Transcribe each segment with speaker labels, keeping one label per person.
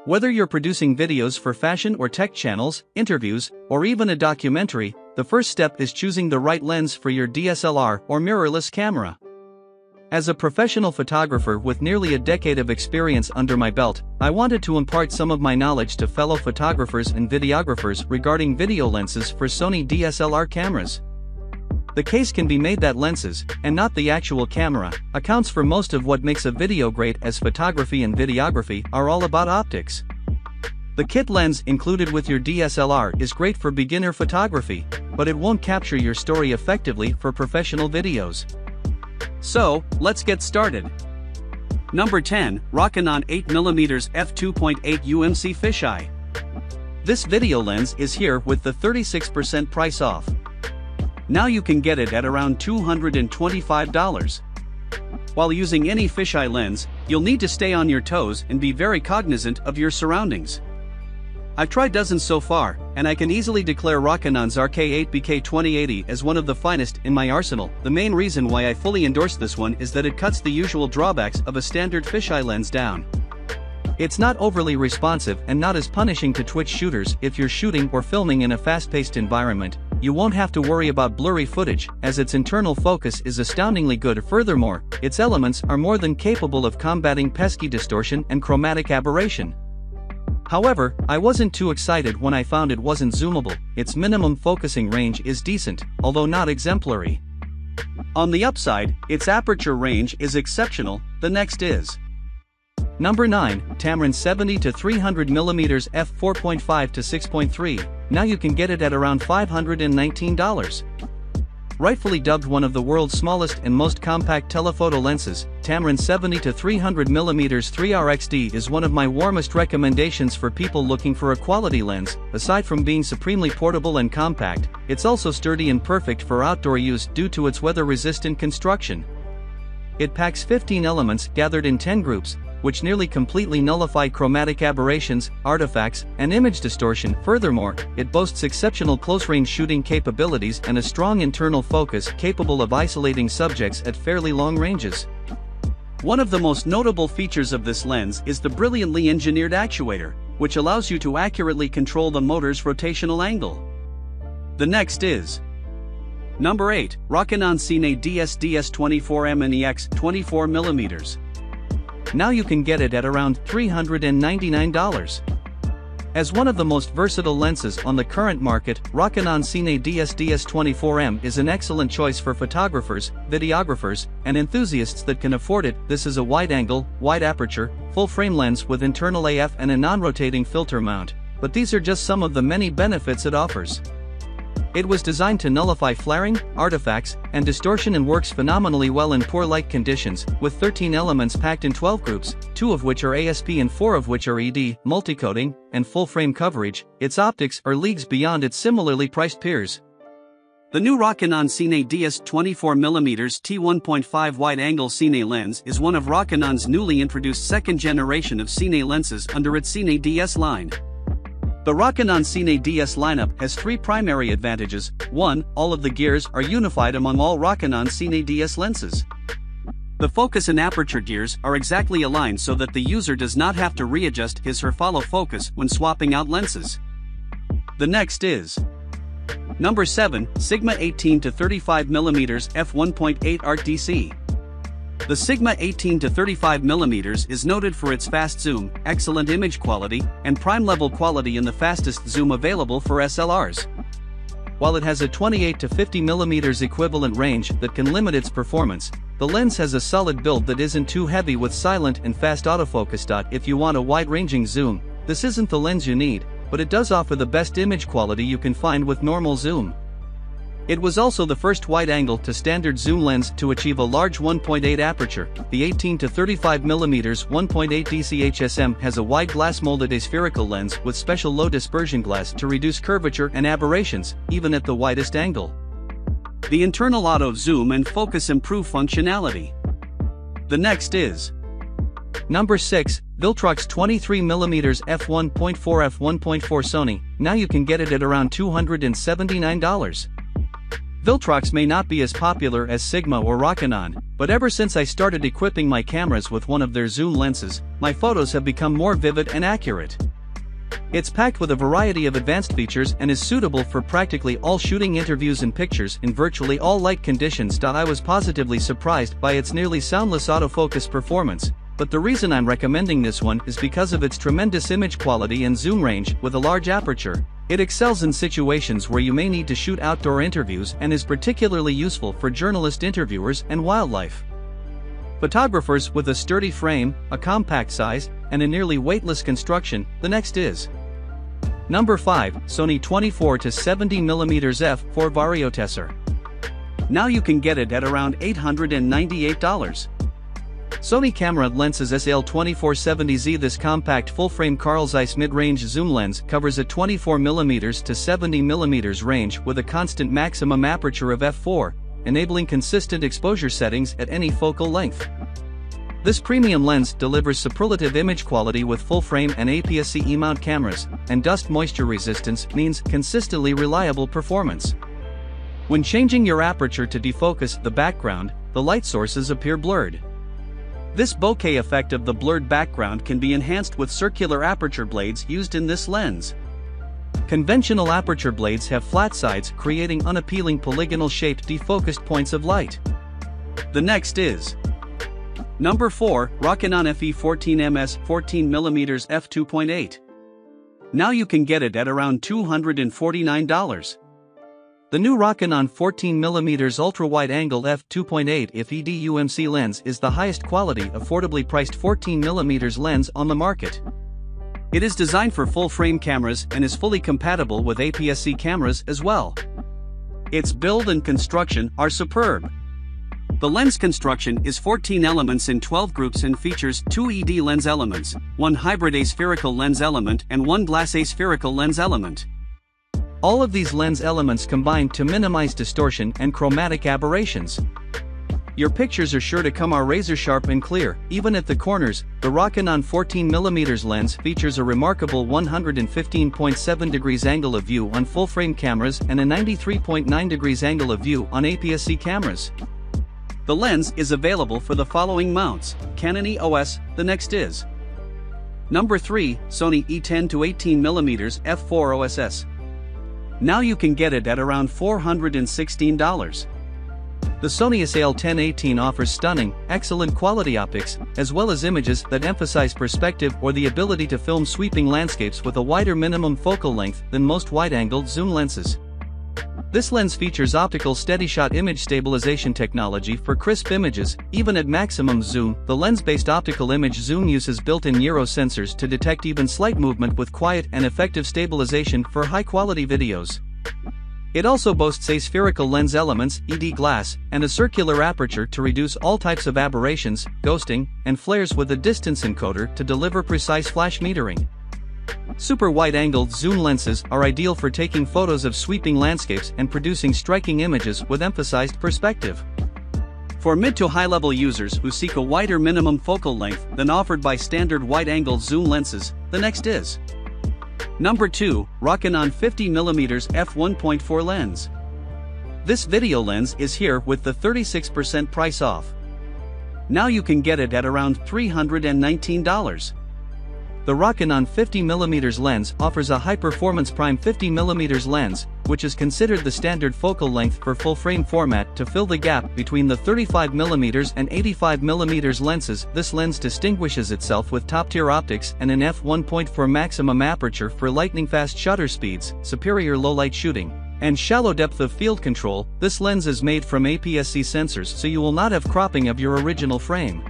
Speaker 1: Whether you're producing videos for fashion or tech channels, interviews, or even a documentary, the first step is choosing the right lens for your DSLR or mirrorless camera. As a professional photographer with nearly a decade of experience under my belt, I wanted to impart some of my knowledge to fellow photographers and videographers regarding video lenses for Sony DSLR cameras. The case can be made that lenses, and not the actual camera, accounts for most of what makes a video great, as photography and videography are all about optics. The kit lens included with your DSLR is great for beginner photography, but it won't capture your story effectively for professional videos. So, let's get started. Number 10, Rokinon 8mm f2.8 UMC fisheye. This video lens is here with the 36% price off. Now you can get it at around $225. While using any fisheye lens, you'll need to stay on your toes and be very cognizant of your surroundings. I've tried dozens so far, and I can easily declare Rokinon's RK8BK2080 as one of the finest in my arsenal. The main reason why I fully endorse this one is that it cuts the usual drawbacks of a standard fisheye lens down. It's not overly responsive and not as punishing to twitch shooters. If you're shooting or filming in a fast-paced environment, you won't have to worry about blurry footage, as its internal focus is astoundingly good. Furthermore, its elements are more than capable of combating pesky distortion and chromatic aberration. However, I wasn't too excited when I found it wasn't zoomable. Its minimum focusing range is decent, although not exemplary. On the upside, its aperture range is exceptional. The next is Number 9, Tamron 70-300mm f4.5 to 6.3. Now you can get it at around $519. Rightfully dubbed one of the world's smallest and most compact telephoto lenses, Tamron 70-300mm 3RXD is one of my warmest recommendations for people looking for a quality lens. Aside from being supremely portable and compact, it's also sturdy and perfect for outdoor use due to its weather-resistant construction. It packs 15 elements gathered in 10 groups, which nearly completely nullify chromatic aberrations, artifacts, and image distortion. Furthermore, it boasts exceptional close-range shooting capabilities and a strong internal focus capable of isolating subjects at fairly long ranges. One of the most notable features of this lens is the brilliantly engineered actuator, which allows you to accurately control the motor's rotational angle. The next is Number 8, Rokinon Sony DS24M NEX 24mm. Now you can get it at around $399. As one of the most versatile lenses on the current market, Rokinon Sony DS24M is an excellent choice for photographers, videographers, and enthusiasts that can afford it. This is a wide-angle, wide-aperture, full-frame lens with internal AF and a non-rotating filter mount, but these are just some of the many benefits it offers. It was designed to nullify flaring, artifacts, and distortion and works phenomenally well in poor light conditions, with 13 elements packed in 12 groups, 2 of which are ASP and 4 of which are ED, multi-coating, and full-frame coverage. Its optics are leagues beyond its similarly priced peers. The new Rokinon Sony DS24mm t1.5 wide-angle Cine lens is one of Rokinon's newly introduced second generation of Cine lenses under its Cine DS line. The Rokinon Cine DS lineup has 3 primary advantages. 1. All of the gears are unified among all Rokinon Cine DS lenses. The focus and aperture gears are exactly aligned so that the user does not have to readjust his or her follow focus when swapping out lenses. The next is Number 7, Sigma 18-35mm f1.8 Art DC. The Sigma 18-35mm is noted for its fast zoom, excellent image quality, and prime-level quality in the fastest zoom available for SLRs. While it has a 28-50mm equivalent range that can limit its performance, the lens has a solid build that isn't too heavy with silent and fast autofocus. If you want a wide-ranging zoom, this isn't the lens you need, but it does offer the best image quality you can find with normal zoom. It was also the first wide-angle to standard zoom lens to achieve a large 1.8 aperture. The 18-35mm 1.8 DCHSM has a wide glass-molded aspherical lens with special low-dispersion glass to reduce curvature and aberrations, even at the widest angle. The internal auto-zoom and focus improve functionality. The next is Number 6, Viltrox 23mm f1.4 f1.4 Sony. Now you can get it at around $279. Viltrox may not be as popular as Sigma or Rokinon, But ever since I started equipping my cameras with one of their zoom lenses, my photos have become more vivid and accurate. It's packed with a variety of advanced features and is suitable for practically all shooting interviews and pictures in virtually all light conditions. I was positively surprised by its nearly soundless autofocus performance, but the reason I'm recommending this one is because of its tremendous image quality and zoom range. With a large aperture, it excels in situations where you may need to shoot outdoor interviews and is particularly useful for journalist interviewers and wildlife photographers. With a sturdy frame, a compact size, and a nearly weightless construction, the next is Number 5, Sony 24-70mm f4 Variotessor. Now you can get it at around $898. Sony camera lenses SL2470Z. This compact full-frame Carl Zeiss mid-range zoom lens covers a 24mm to 70mm range with a constant maximum aperture of f4, enabling consistent exposure settings at any focal length. This premium lens delivers superlative image quality with full-frame and APS-C E-mount cameras, and dust moisture resistance means consistently reliable performance. When changing your aperture to defocus the background, the light sources appear blurred. This bokeh effect of the blurred background can be enhanced with circular aperture blades used in this lens. Conventional aperture blades have flat sides, creating unappealing polygonal-shaped defocused points of light. The next is Number 4, Rokinon FE14MS 14mm f2.8. Now you can get it at around $249. The new Rokinon 14mm ultra-wide-angle f2.8 FED UMC lens is the highest quality, affordably priced 14mm lens on the market. It is designed for full-frame cameras and is fully compatible with APS-C cameras as well. Its build and construction are superb. The lens construction is 14 elements in 12 groups and features 2 ED lens elements, 1 hybrid aspherical lens element and 1 glass aspherical lens element. All of these lens elements combine to minimize distortion and chromatic aberrations. Your pictures are sure to come out razor sharp and clear, even at the corners. The Rokinon 14mm lens features a remarkable 115.7 degrees angle of view on full-frame cameras and a 93.9 degrees angle of view on APS-C cameras. The lens is available for the following mounts: Canon EOS. The next is Number 3, Sony E1018mm f4 OSS. Now you can get it at around $416. The Sony DSLR offers stunning, excellent quality optics, as well as images that emphasize perspective or the ability to film sweeping landscapes with a wider minimum focal length than most wide-angled zoom lenses. This lens features optical steady-shot image stabilization technology for crisp images, even at maximum zoom. The lens-based optical image zoom uses built-in gyro sensors to detect even slight movement with quiet and effective stabilization for high-quality videos. It also boasts aspherical lens elements, ED glass, and a circular aperture to reduce all types of aberrations, ghosting, and flares with a distance encoder to deliver precise flash metering. Super wide-angled zoom lenses are ideal for taking photos of sweeping landscapes and producing striking images with emphasized perspective. For mid to high-level users who seek a wider minimum focal length than offered by standard wide-angle zoom lenses, the next is Number 2, Rokinon 50mm f1.4 lens. This video lens is here with the 36% price off. Now you can get it at around $319. The Rokinon 50mm lens offers a high-performance prime 50mm lens, which is considered the standard focal length for full-frame format to fill the gap between the 35mm and 85mm lenses. This lens distinguishes itself with top-tier optics and an f1.4 maximum aperture for lightning-fast shutter speeds, superior low-light shooting, and shallow depth of field control. This lens is made from APS-C sensors, so you will not have cropping of your original frame.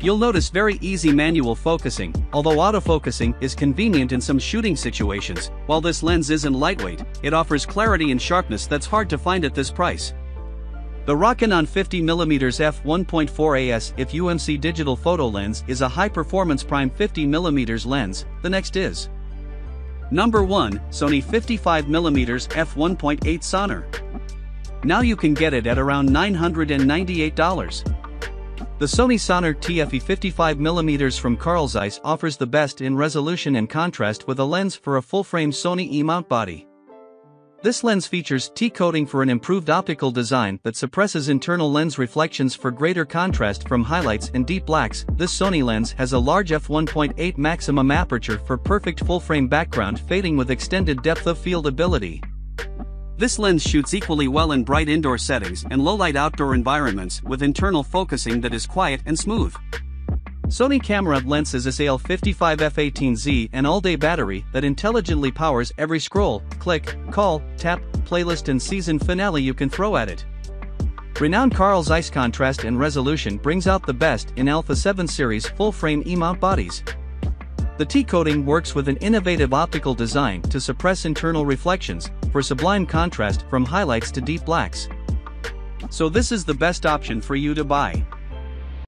Speaker 1: You'll notice very easy manual focusing, although autofocusing is convenient in some shooting situations. While this lens isn't lightweight, it offers clarity and sharpness that's hard to find at this price. The Rokinon 50mm f1.4 AS if UMC digital photo lens is a high-performance prime 50mm lens. The next is Number 1, Sony 55mm f1.8 Sonnar. Now you can get it at around $998. The Sony Sonnar TFE 55mm from Carl Zeiss offers the best in resolution and contrast with a lens for a full-frame Sony E-mount body. This lens features T-coating for an improved optical design that suppresses internal lens reflections for greater contrast from highlights and deep blacks. This Sony lens has a large f1.8 maximum aperture for perfect full-frame background fading with extended depth of field ability. This lens shoots equally well in bright indoor settings and low-light outdoor environments with internal focusing that is quiet and smooth. Sony camera lenses a AL55F18Z an all-day battery that intelligently powers every scroll, click, call, tap, playlist and season finale you can throw at it. Renowned Carl Zeiss contrast and resolution brings out the best in Alpha 7 series full-frame E-mount bodies. The T-coating works with an innovative optical design to suppress internal reflections, for sublime contrast from highlights to deep blacks. So this is the best option for you to buy.